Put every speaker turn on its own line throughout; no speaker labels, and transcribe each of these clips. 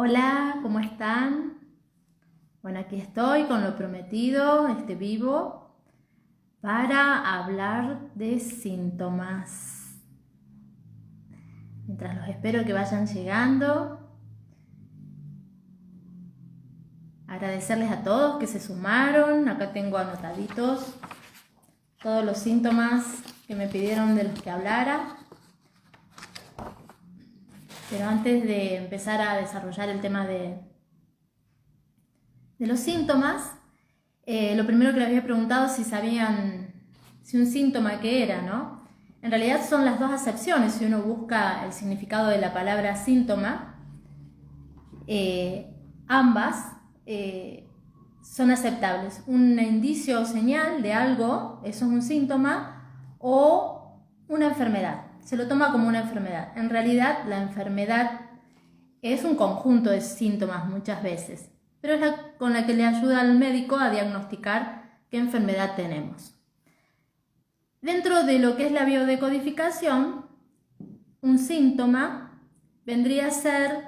Hola, ¿cómo están? Bueno, aquí estoy con lo prometido, vivo, para hablar de síntomas. Mientras los espero que vayan llegando, agradecerles a todos que se sumaron. Acá tengo anotaditos todos los síntomas que me pidieron de los que hablara. Pero antes de empezar a desarrollar el tema de los síntomas, lo primero que les había preguntado si sabían si un síntoma qué era, ¿no? En realidad son las dos acepciones. Si uno busca el significado de la palabra síntoma, ambas son aceptables. Un indicio o señal de algo, eso es un síntoma, o una enfermedad. Se lo toma como una enfermedad. En realidad la enfermedad es un conjunto de síntomas muchas veces, pero es con la que le ayuda al médico a diagnosticar qué enfermedad tenemos. Dentro de lo que es la biodecodificación, un síntoma vendría a ser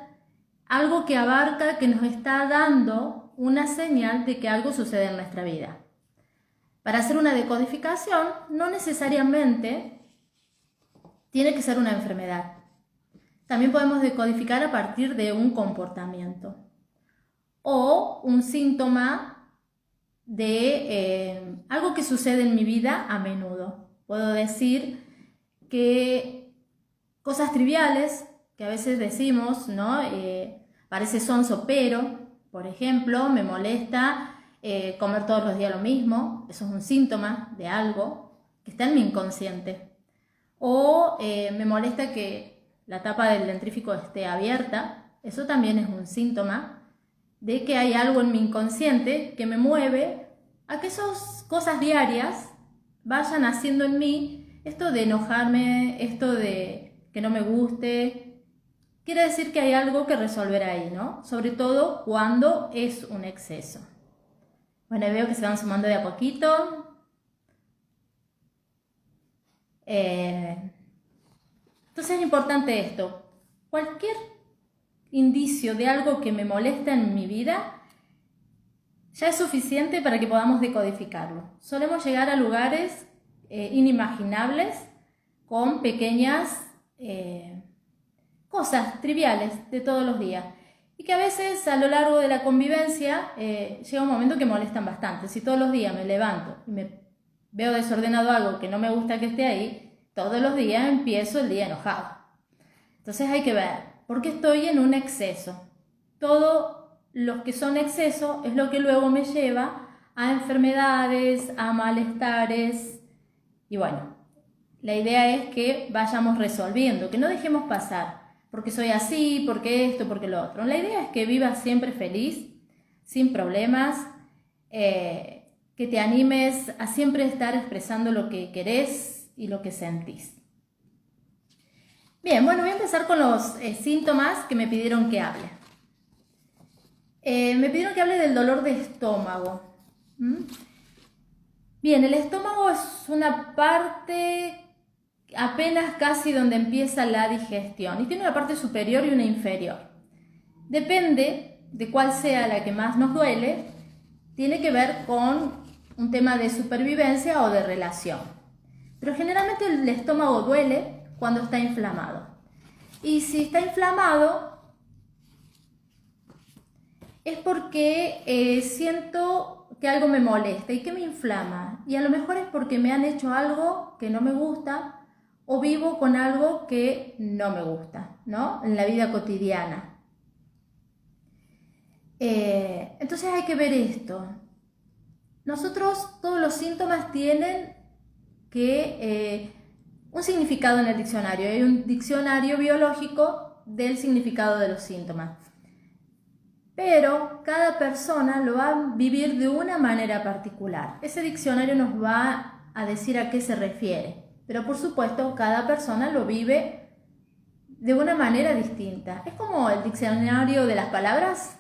algo que abarca, que nos está dando una señal de que algo sucede en nuestra vida. Para hacer una decodificación, no necesariamente tiene que ser una enfermedad. También podemos decodificar a partir de un comportamiento o un síntoma de algo que sucede en mi vida a menudo. Puedo decir que cosas triviales que a veces decimos, ¿no? Parece sonso, pero, por ejemplo, me molesta comer todos los días lo mismo. Eso es un síntoma de algo que está en mi inconsciente. O me molesta que la tapa del dentrífico esté abierta. Eso también es un síntoma de que hay algo en mi inconsciente que me mueve a que esas cosas diarias vayan haciendo en mí esto de enojarme, esto de que no me guste. Quiere decir que hay algo que resolver ahí, ¿no? Sobre todo cuando es un exceso. Bueno, veo que se van sumando de a poquito. Entonces es importante esto. Cualquier indicio de algo que me molesta en mi vida ya es suficiente para que podamos decodificarlo. Solemos llegar a lugares inimaginables con pequeñas cosas triviales de todos los días y que a veces a lo largo de la convivencia llega un momento que molestan bastante. Si todos los días me levanto y me veo desordenado algo que no me gusta que esté ahí, todos los días empiezo el día enojado. Entonces hay que ver por qué estoy en un exceso. Todo lo que son excesos es lo que luego me lleva a enfermedades, a malestares. Y bueno, la idea es que vayamos resolviendo, que no dejemos pasar, porque soy así, porque esto, porque lo otro. La idea es que vivas siempre feliz, sin problemas, que te animes a siempre estar expresando lo que querés y lo que sentís. Bien, bueno, voy a empezar con los síntomas que me pidieron que hable. Me pidieron que hable del dolor de estómago. Bien, el estómago es una parte apenas casi donde empieza la digestión y tiene una parte superior y una inferior. Depende de cuál sea la que más nos duele, tiene que ver con un tema de supervivencia o de relación. Pero generalmente el estómago duele cuando está inflamado. Y si está inflamado es porque siento que algo me molesta y que me inflama. Y a lo mejor es porque me han hecho algo que no me gusta o vivo con algo que no me gusta, ¿no? En la vida cotidiana. Entonces hay que ver esto. Nosotros, todos los síntomas tienen que un significado en el diccionario. Hay un diccionario biológico del significado de los síntomas. Pero cada persona lo va a vivir de una manera particular. Ese diccionario nos va a decir a qué se refiere. Pero por supuesto, cada persona lo vive de una manera distinta. Es como el diccionario de las palabras.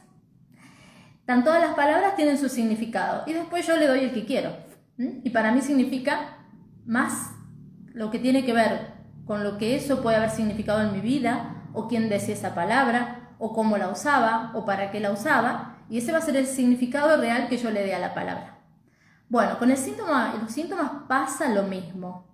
Todas las palabras tienen su significado y después yo le doy el que quiero. Y para mí significa más lo que tiene que ver con lo que eso puede haber significado en mi vida, o quién decía esa palabra, o cómo la usaba, o para qué la usaba, y ese va a ser el significado real que yo le dé a la palabra. Bueno, con los síntomas pasa lo mismo.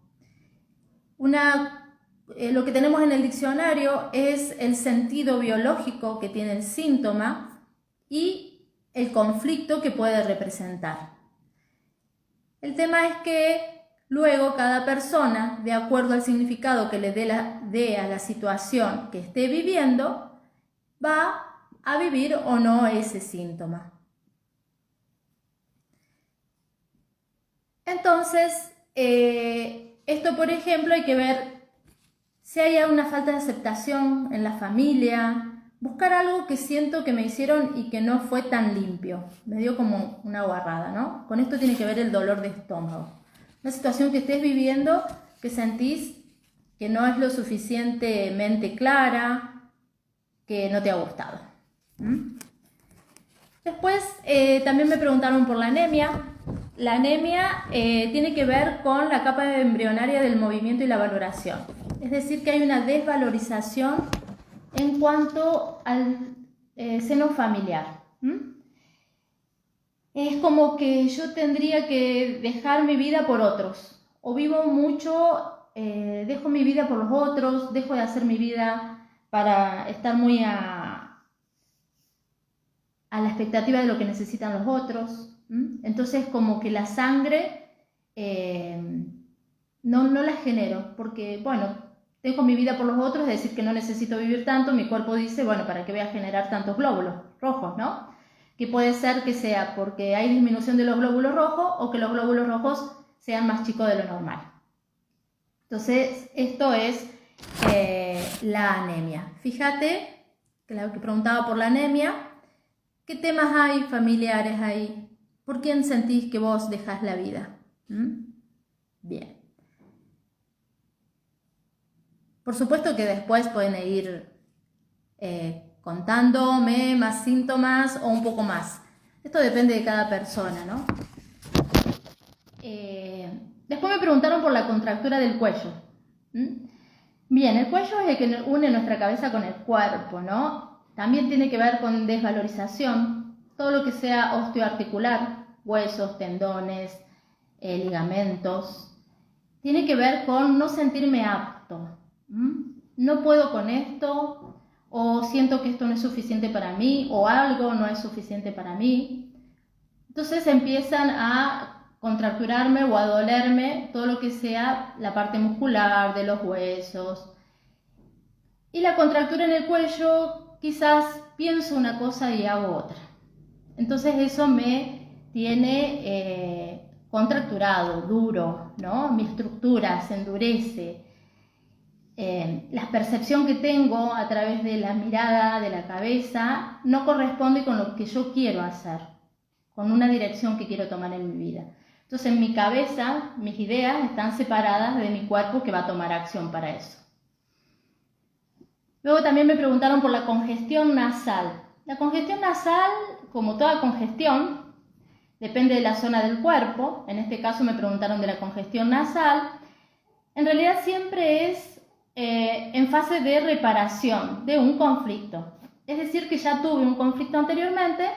Lo que tenemos en el diccionario es el sentido biológico que tiene el síntoma y el conflicto que puede representar. El tema es que luego cada persona, de acuerdo al significado que le dé a la situación que esté viviendo, va a vivir o no ese síntoma. Entonces, esto, por ejemplo, hay que ver si hay una falta de aceptación en la familia, buscar algo que siento que me hicieron y que no fue tan limpio. Me dio como una guarrada, ¿no? Con esto tiene que ver el dolor de estómago. Una situación que estés viviendo que sentís que no es lo suficientemente clara, que no te ha gustado. Después también me preguntaron por la anemia. La anemia tiene que ver con la capa embrionaria del movimiento y la valoración. Es decir, que hay una desvalorización en cuanto al seno familiar. Es como que yo tendría que dejar mi vida por otros. O vivo mucho, dejo mi vida por los otros, dejo de hacer mi vida para estar muy a la expectativa de lo que necesitan los otros. Entonces como que la sangre no la genero, porque bueno, dejo mi vida por los otros, es decir que no necesito vivir tanto, mi cuerpo dice, bueno, ¿para qué voy a generar tantos glóbulos rojos, no? Que puede ser que sea porque hay disminución de los glóbulos rojos o que los glóbulos rojos sean más chicos de lo normal. Entonces esto es la anemia. Fíjate que la que preguntaba por la anemia, ¿qué temas hay familiares ahí? ¿Por quién sentís que vos dejás la vida? Bien. Por supuesto que después pueden ir contándome más síntomas o un poco más. Esto depende de cada persona, ¿no? Después me preguntaron por la contractura del cuello. Bien, el cuello es el que une nuestra cabeza con el cuerpo, ¿no? También tiene que ver con desvalorización, todo lo que sea osteoarticular, huesos, tendones, ligamentos. Tiene que ver con no sentirme apto. No puedo con esto, o siento que esto no es suficiente para mí, o algo no es suficiente para mí. Entonces empiezan a contracturarme o a dolerme todo lo que sea la parte muscular de los huesos. Y la contractura en el cuello, quizás pienso una cosa y hago otra. Entonces eso me tiene contracturado, duro, ¿no? Mi estructura se endurece. La percepción que tengo a través de la mirada, de la cabeza, no corresponde con lo que yo quiero hacer, con una dirección que quiero tomar en mi vida. Entonces en mi cabeza, mis ideas están separadas de mi cuerpo que va a tomar acción para eso. Luego también me preguntaron por la congestión nasal. La congestión nasal, como toda congestión, depende de la zona del cuerpo. En este caso me preguntaron de la congestión nasal. En realidad siempre es en fase de reparación de un conflicto. Es decir, que ya tuve un conflicto anteriormente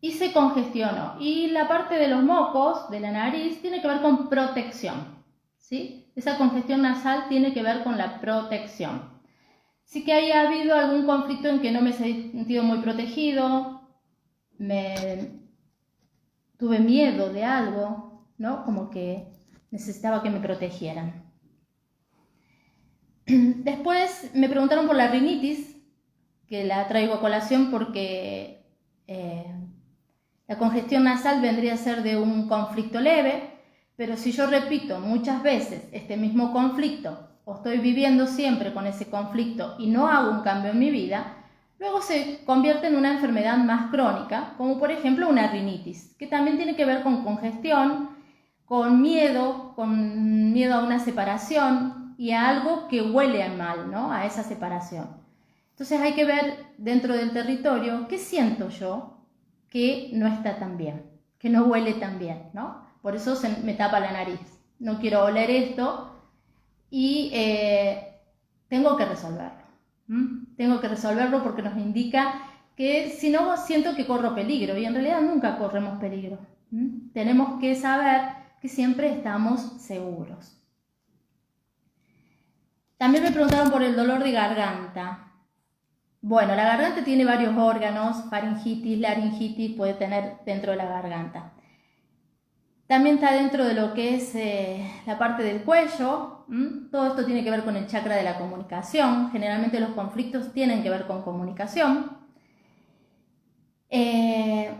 y se congestionó. Y la parte de los mocos, de la nariz, tiene que ver con protección, ¿sí? Esa congestión nasal tiene que ver con la protección. Sí que haya habido algún conflicto en que no me he sentido muy protegido, tuve miedo de algo, ¿no? Como que necesitaba que me protegieran. Después me preguntaron por la rinitis, que la traigo a colación porque la congestión nasal vendría a ser de un conflicto leve, pero si yo repito muchas veces este mismo conflicto o estoy viviendo siempre con ese conflicto y no hago un cambio en mi vida, luego se convierte en una enfermedad más crónica, como por ejemplo una rinitis, que también tiene que ver con congestión, con miedo a una separación y a algo que huele mal, ¿no? A esa separación. Entonces hay que ver dentro del territorio qué siento yo que no está tan bien, que no huele tan bien, ¿no? Por eso me tapa la nariz. No quiero oler esto y tengo que resolverlo. Tengo que resolverlo porque nos indica que si no siento que corro peligro y en realidad nunca corremos peligro. Tenemos que saber que siempre estamos seguros. También me preguntaron por el dolor de garganta. Bueno, la garganta tiene varios órganos, faringitis, laringitis puede tener dentro de la garganta. También está dentro de lo que es la parte del cuello. Todo esto tiene que ver con el chakra de la comunicación. Generalmente los conflictos tienen que ver con comunicación.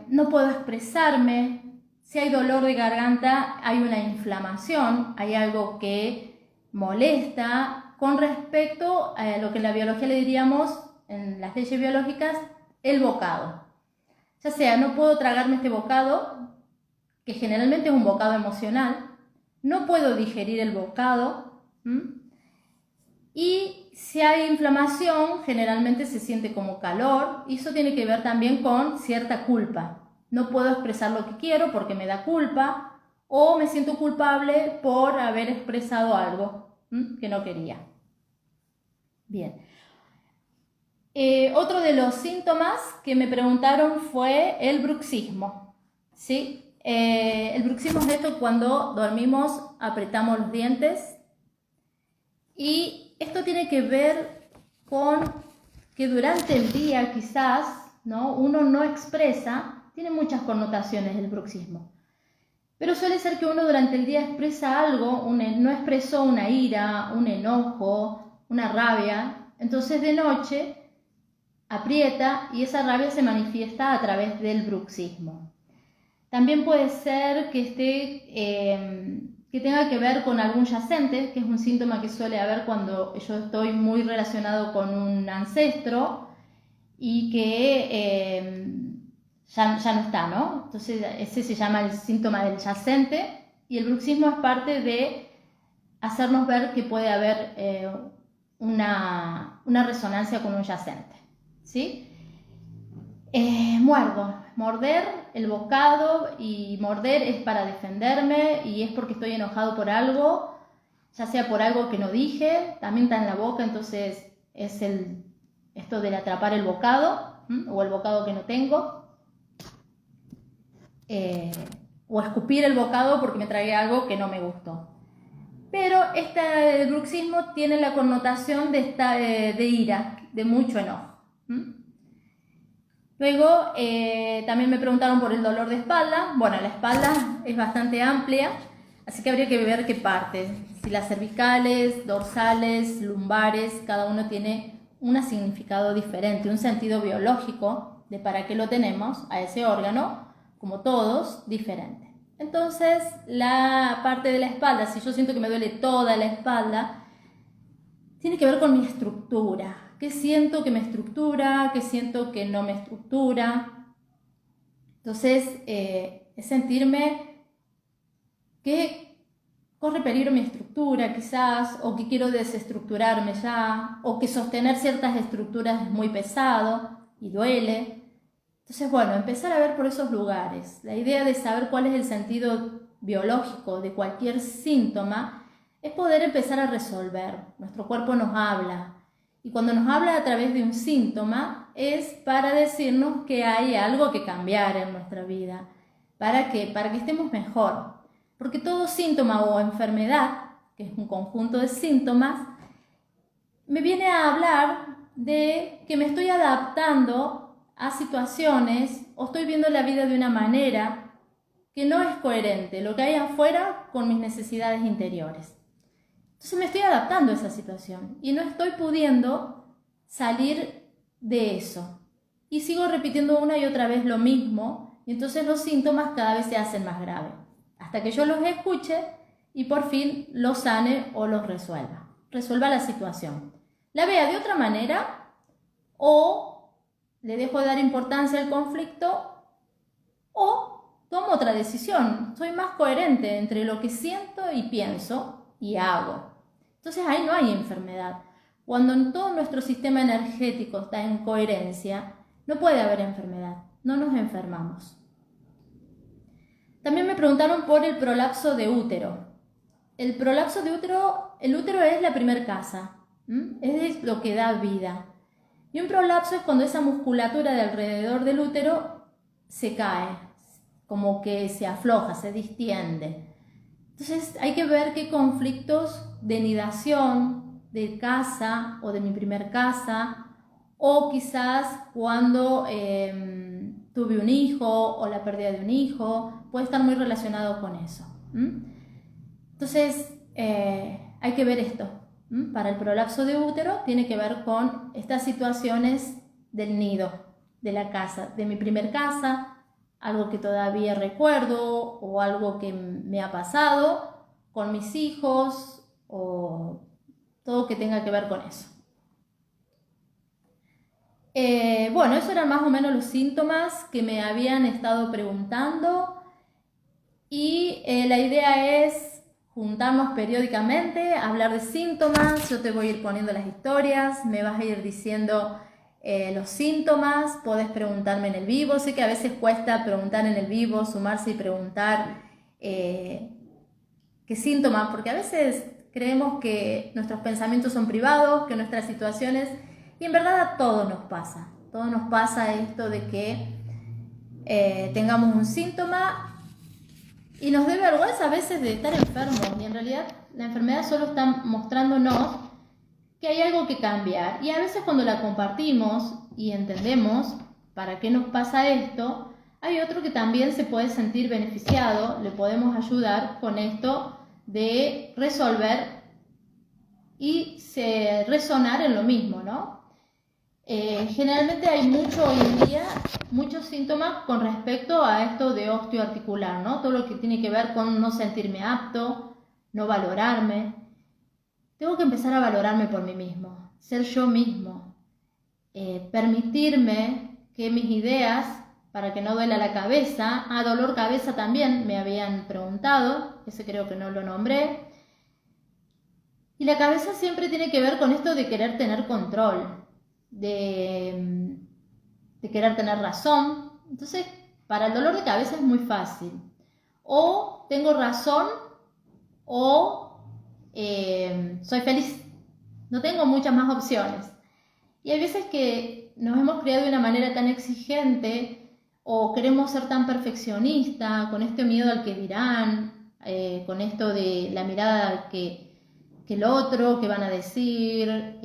No puedo expresarme. Si hay dolor de garganta, hay una inflamación, hay algo que molesta con respecto a lo que en la biología le diríamos, en las leyes biológicas, el bocado. Ya sea, no puedo tragarme este bocado, que generalmente es un bocado emocional, no puedo digerir el bocado, y si hay inflamación, generalmente se siente como calor, y eso tiene que ver también con cierta culpa. No puedo expresar lo que quiero porque me da culpa, o me siento culpable por haber expresado algo que no quería. Bien. Otro de los síntomas que me preguntaron fue el bruxismo, ¿sí? El bruxismo es esto cuando dormimos, apretamos los dientes, y esto tiene que ver con que durante el día quizás, ¿no? Uno no expresa, tiene muchas connotaciones el bruxismo, pero suele ser que uno durante el día expresa algo, no expresó una ira, un enojo, una rabia, entonces de noche aprieta y esa rabia se manifiesta a través del bruxismo. También puede ser que que tenga que ver con algún yacente, que es un síntoma que suele haber cuando yo estoy muy relacionado con un ancestro y que ya no está, ¿no? Entonces ese se llama el síntoma del yacente, y el bruxismo es parte de hacernos ver que puede haber una resonancia con un yacente, ¿sí? Morder el bocado, y morder es para defenderme y es porque estoy enojado por algo, ya sea por algo que no dije, también está en la boca, entonces es esto del atrapar el bocado, o el bocado que no tengo, o escupir el bocado porque me tragué algo que no me gustó. Pero el bruxismo tiene la connotación de ira, de mucho enojo. Luego también me preguntaron por el dolor de espalda. Bueno, la espalda es bastante amplia, así que habría que ver qué parte. Si las cervicales, dorsales, lumbares, cada uno tiene un significado diferente, un sentido biológico de para qué lo tenemos a ese órgano, como todos, diferente. Entonces, la parte de la espalda, si yo siento que me duele toda la espalda, tiene que ver con mi estructura. ¿Qué siento que me estructura? ¿Qué siento que no me estructura? Entonces, es sentirme que corre peligro mi estructura quizás, o que quiero desestructurarme ya, o que sostener ciertas estructuras es muy pesado y duele. Entonces, bueno, empezar a ver por esos lugares. La idea de saber cuál es el sentido biológico de cualquier síntoma es poder empezar a resolver. Nuestro cuerpo nos habla. Y cuando nos habla a través de un síntoma es para decirnos que hay algo que cambiar en nuestra vida. ¿Para qué? Para que estemos mejor. Porque todo síntoma o enfermedad, que es un conjunto de síntomas, me viene a hablar de que me estoy adaptando a situaciones o estoy viendo la vida de una manera que no es coherente, lo que hay afuera con mis necesidades interiores. Entonces me estoy adaptando a esa situación y no estoy pudiendo salir de eso. Y sigo repitiendo una y otra vez lo mismo, y entonces los síntomas cada vez se hacen más graves, hasta que yo los escuche y por fin los sane o los resuelva la situación. La vea de otra manera, o le dejo de dar importancia al conflicto, o tomo otra decisión. Soy más coherente entre lo que siento y pienso y hago. Entonces ahí no hay enfermedad. Cuando todo nuestro sistema energético está en coherencia, no puede haber enfermedad, no nos enfermamos. También me preguntaron por el prolapso de útero. El prolapso de útero, el útero es la primer casa, es lo que da vida. Y un prolapso es cuando esa musculatura de alrededor del útero se cae, como que se afloja, se distiende. Entonces hay que ver qué conflictos de nidación de casa o de mi primer casa, o quizás cuando tuve un hijo o la pérdida de un hijo, puede estar muy relacionado con eso. Entonces hay que ver esto. Para el prolapso de útero tiene que ver con estas situaciones del nido, de la casa, de mi primer casa, algo que todavía recuerdo o algo que me ha pasado con mis hijos o todo que tenga que ver con eso. Bueno, esos eran más o menos los síntomas que me habían estado preguntando y la idea es juntarnos periódicamente, hablar de síntomas. Yo te voy a ir poniendo las historias, me vas a ir diciendo los síntomas, podés preguntarme en el vivo. Sé que a veces cuesta preguntar en el vivo, sumarse y preguntar qué síntomas, porque a veces creemos que nuestros pensamientos son privados, que nuestras situaciones, y en verdad a todos nos pasa esto de que tengamos un síntoma y nos dé vergüenza a veces de estar enfermos, y en realidad la enfermedad solo está mostrándonos que hay algo que cambiar. Y a veces cuando la compartimos y entendemos para qué nos pasa esto, hay otro que también se puede sentir beneficiado, le podemos ayudar con esto de resolver y resonar en lo mismo, ¿no? Generalmente hay mucho hoy en día, muchos síntomas con respecto a esto de osteoarticular, ¿no? Todo lo que tiene que ver con no sentirme apto, no valorarme. Tengo que empezar a valorarme por mí mismo, ser yo mismo, permitirme que mis ideas, para que no duela la cabeza, dolor cabeza también me habían preguntado, ese creo que no lo nombré. Y la cabeza siempre tiene que ver con esto de querer tener control, de querer tener razón. Entonces, para el dolor de cabeza es muy fácil. O tengo razón o soy feliz. No tengo muchas más opciones. Y hay veces que nos hemos criado de una manera tan exigente o queremos ser tan perfeccionista, con este miedo al que dirán, con esto de la mirada que el otro, que van a decir,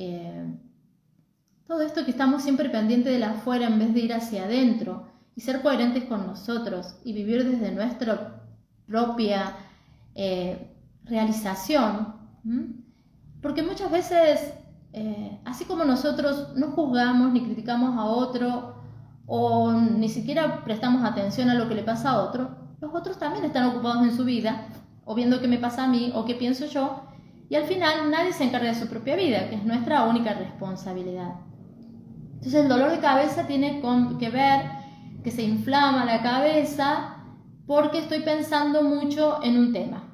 todo esto que estamos siempre pendientes de la afuera en vez de ir hacia adentro y ser coherentes con nosotros y vivir desde nuestra propia realización. Porque muchas veces, así como nosotros no juzgamos ni criticamos a otro o ni siquiera prestamos atención a lo que le pasa a otro, los otros también están ocupados en su vida o viendo qué me pasa a mí o qué pienso yo, y al final nadie se encarga de su propia vida, que es nuestra única responsabilidad. Entonces el dolor de cabeza tiene que ver que se inflama la cabeza porque estoy pensando mucho en un tema.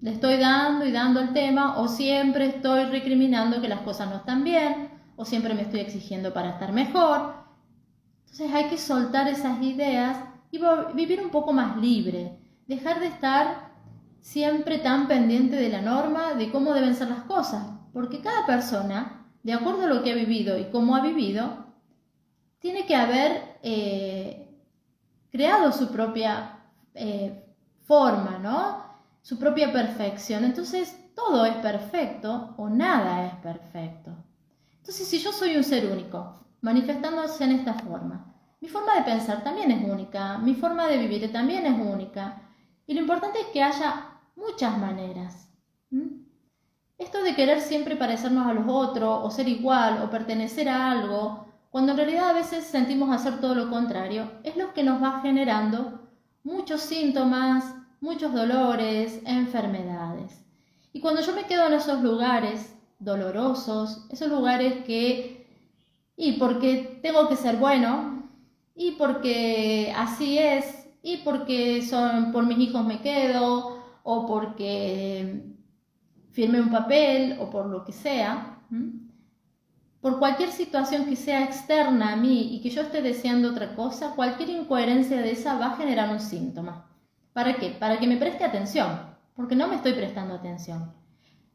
Le estoy dando y dando el tema, o siempre estoy recriminando que las cosas no están bien, o siempre me estoy exigiendo para estar mejor. Entonces hay que soltar esas ideas y vivir un poco más libre, dejar de estar siempre tan pendiente de la norma, de cómo deben ser las cosas, porque cada persona, de acuerdo a lo que ha vivido y cómo ha vivido, tiene que haber creado su propia forma, ¿no? Su propia perfección. Entonces, todo es perfecto o nada es perfecto. Entonces, si yo soy un ser único, manifestándose en esta forma, mi forma de pensar también es única, mi forma de vivir también es única. Y lo importante es que haya muchas maneras. Esto de querer siempre parecernos a los otros, o ser igual, o pertenecer a algo, cuando en realidad a veces sentimos hacer todo lo contrario, es lo que nos va generando muchos síntomas, muchos dolores, enfermedades. Y cuando yo me quedo en esos lugares dolorosos, esos lugares y porque tengo que ser bueno, y porque así es, y porque por mis hijos me quedo, o porque firmé un papel, o por lo que sea, por cualquier situación que sea externa a mí y que yo esté deseando otra cosa, cualquier incoherencia de esa va a generar un síntoma. ¿Para qué? Para que me preste atención, porque no me estoy prestando atención.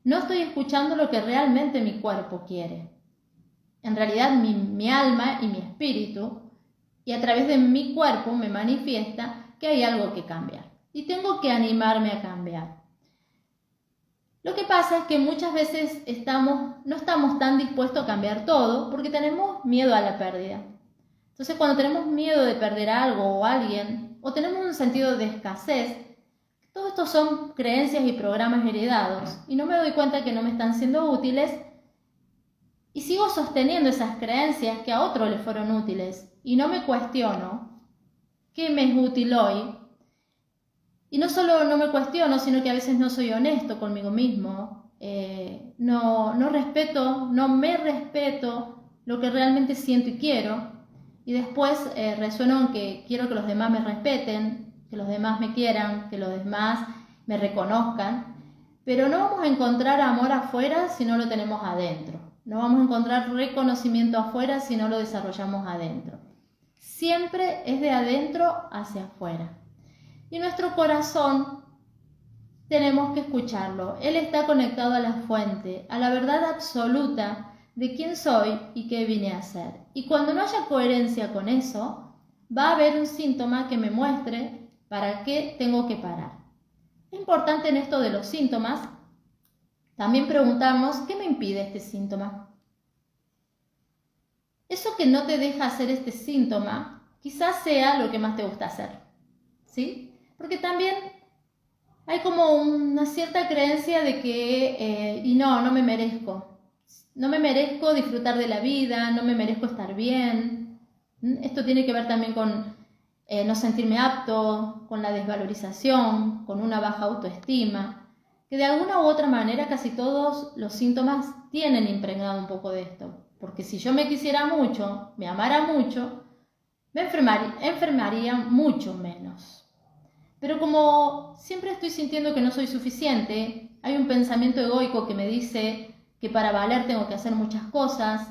No estoy escuchando lo que realmente mi cuerpo quiere. en realidad mi alma y mi espíritu, y a través de mi cuerpo me manifiesta que hay algo que cambiar y tengo que animarme a cambiar. Lo que pasa es que muchas veces no estamos tan dispuestos a cambiar todo porque tenemos miedo a la pérdida. Entonces, cuando tenemos miedo de perder algo o alguien, o tenemos un sentido de escasez, todo esto son creencias y programas heredados y no me doy cuenta que no me están siendo útiles y sigo sosteniendo esas creencias que a otros les fueron útiles y no me cuestiono qué me es útil hoy. Y no solo no me cuestiono, sino que a veces no soy honesto conmigo mismo, no me respeto lo que realmente siento y quiero, y después resueno en que quiero que los demás me respeten, que los demás me quieran, que los demás me reconozcan, pero no vamos a encontrar amor afuera si no lo tenemos adentro, no vamos a encontrar reconocimiento afuera si no lo desarrollamos adentro. Siempre es de adentro hacia afuera. Y nuestro corazón tenemos que escucharlo. Él está conectado a la fuente, a la verdad absoluta de quién soy y qué vine a hacer. Y cuando no haya coherencia con eso, va a haber un síntoma que me muestre para qué tengo que parar. Es importante en esto de los síntomas también preguntarnos qué me impide este síntoma. Eso que no te deja hacer este síntoma quizás sea lo que más te gusta hacer, ¿sí? Porque también hay como una cierta creencia de que, no me merezco. No me merezco disfrutar de la vida, no me merezco estar bien. Esto tiene que ver también con no sentirme apto, con la desvalorización, con una baja autoestima, que de alguna u otra manera casi todos los síntomas tienen impregnado un poco de esto. Porque si yo me quisiera mucho, me amara mucho, me enfermaría mucho menos. Pero como siempre estoy sintiendo que no soy suficiente, hay un pensamiento egoico que me dice que para valer tengo que hacer muchas cosas,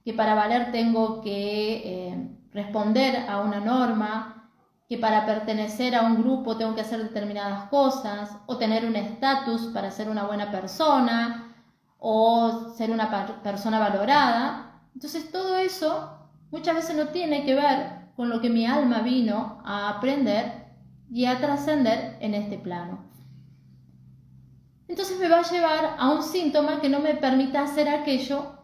que para valer tengo que responder a una norma, que para pertenecer a un grupo tengo que hacer determinadas cosas, o tener un estatus para ser una buena persona, o ser una persona valorada. Entonces todo eso muchas veces no tiene que ver con lo que mi alma vino a aprender y a trascender en este plano. Entonces me va a llevar a un síntoma que no me permita hacer aquello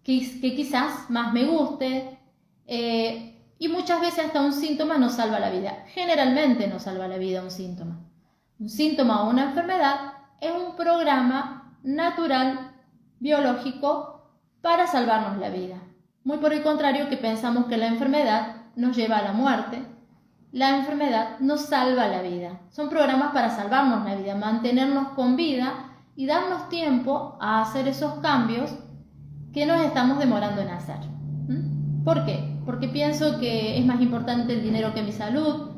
que quizás más me guste, y muchas veces hasta un síntoma nos salva la vida. Generalmente nos salva la vida un síntoma. Un síntoma o una enfermedad es un programa natural, biológico, para salvarnos la vida. Muy por el contrario que pensamos que la enfermedad nos lleva a la muerte. La enfermedad nos salva la vida. Son programas para salvarnos la vida, mantenernos con vida y darnos tiempo a hacer esos cambios que nos estamos demorando en hacer. ¿Por qué? Porque pienso que es más importante el dinero que mi salud,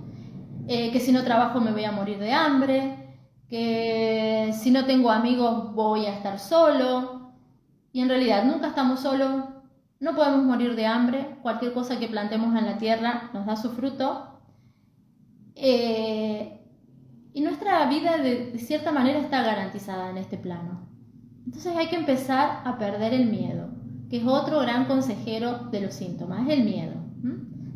que si no trabajo me voy a morir de hambre, que si no tengo amigos voy a estar solo. Y en realidad nunca estamos solos, no podemos morir de hambre, cualquier cosa que plantemos en la tierra nos da su fruto. Y nuestra vida de cierta manera está garantizada en este plano. Entonces hay que empezar a perder el miedo, que es otro gran consejero de los síntomas, es el miedo.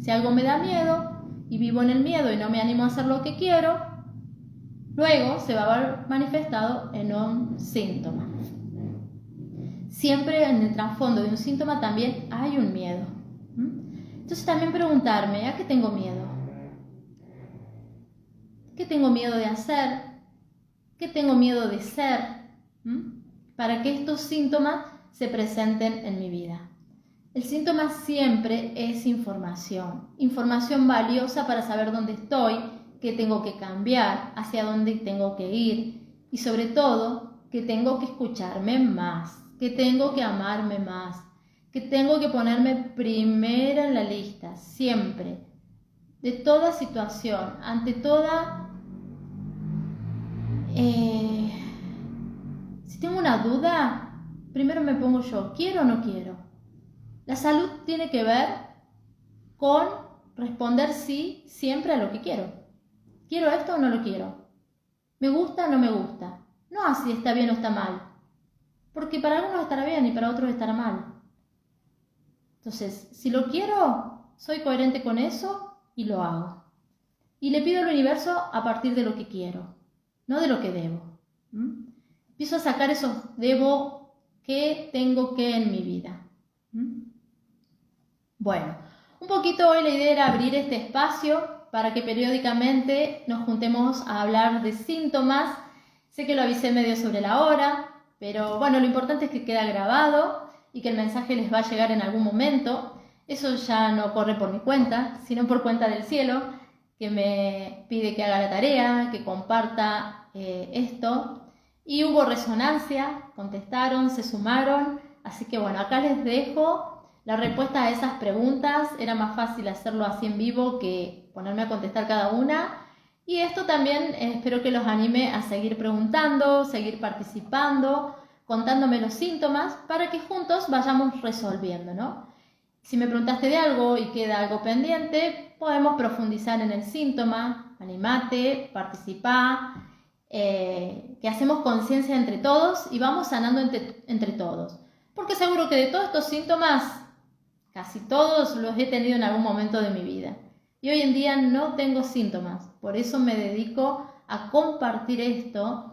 Si algo me da miedo y vivo en el miedo y no me animo a hacer lo que quiero, luego se va a ver manifestado en un síntoma. Siempre en el trasfondo de un síntoma también hay un miedo. Entonces también preguntarme, ¿a qué tengo miedo? ¿Qué tengo miedo de hacer? ¿Qué tengo miedo de ser? Para que estos síntomas se presenten en mi vida. El síntoma siempre es información. Información valiosa para saber dónde estoy, qué tengo que cambiar, hacia dónde tengo que ir. Y sobre todo, que tengo que escucharme más, que tengo que amarme más, que tengo que ponerme primera en la lista, siempre. De toda situación, ante toda... si tengo una duda, primero me pongo yo, ¿quiero o no quiero? La salud tiene que ver con responder sí siempre a lo que quiero. ¿Quiero esto o no lo quiero? ¿Me gusta o no me gusta? No así está bien o está mal. Porque para algunos estará bien y para otros estará mal. Entonces, si lo quiero, soy coherente con eso y lo hago. Y le pido al universo a partir de lo que quiero, no de lo que debo. Empiezo a sacar esos debo que tengo que en mi vida. Bueno, un poquito hoy la idea era abrir este espacio para que periódicamente nos juntemos a hablar de síntomas. Sé que lo avisé medio sobre la hora, pero bueno, lo importante es que queda grabado y que el mensaje les va a llegar en algún momento. Eso ya no corre por mi cuenta, sino por cuenta del cielo, que me pide que haga la tarea, que comparta esto. Y hubo resonancia, contestaron, se sumaron. Así que bueno, acá les dejo la respuesta a esas preguntas. Era más fácil hacerlo así en vivo que ponerme a contestar cada una. Y esto también espero que los anime a seguir preguntando, seguir participando, contándome los síntomas para que juntos vayamos resolviendo, ¿no? Si me preguntaste de algo y queda algo pendiente, podemos profundizar en el síntoma, animate, participá, que hacemos conciencia entre todos y vamos sanando entre todos. Porque seguro que de todos estos síntomas, casi todos los he tenido en algún momento de mi vida. Y hoy en día no tengo síntomas, por eso me dedico a compartir esto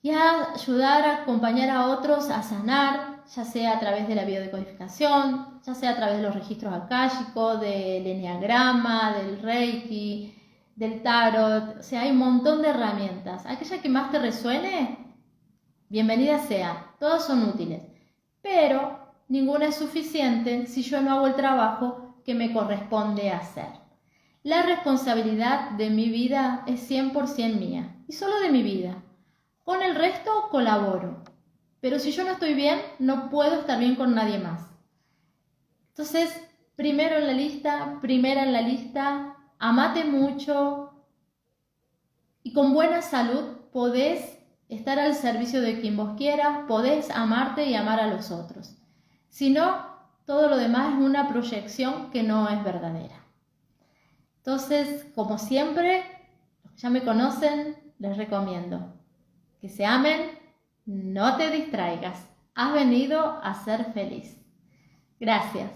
y a ayudar a acompañar a otros a sanar, ya sea a través de la biodecodificación, ya sea a través de los registros akáshicos, del enneagrama, del reiki, del tarot. O sea, hay un montón de herramientas. Aquella que más te resuene, bienvenida sea, todas son útiles, pero ninguna es suficiente si yo no hago el trabajo que me corresponde hacer. La responsabilidad de mi vida es 100% mía y solo de mi vida. Con el resto colaboro, pero si yo no estoy bien, no puedo estar bien con nadie más. Entonces, primera en la lista, amate mucho y con buena salud podés estar al servicio de quien vos quieras, podés amarte y amar a los otros. Si no, todo lo demás es una proyección que no es verdadera. Entonces, como siempre, los que ya me conocen, les recomiendo que se amen, no te distraigas. Has venido a ser feliz. Gracias.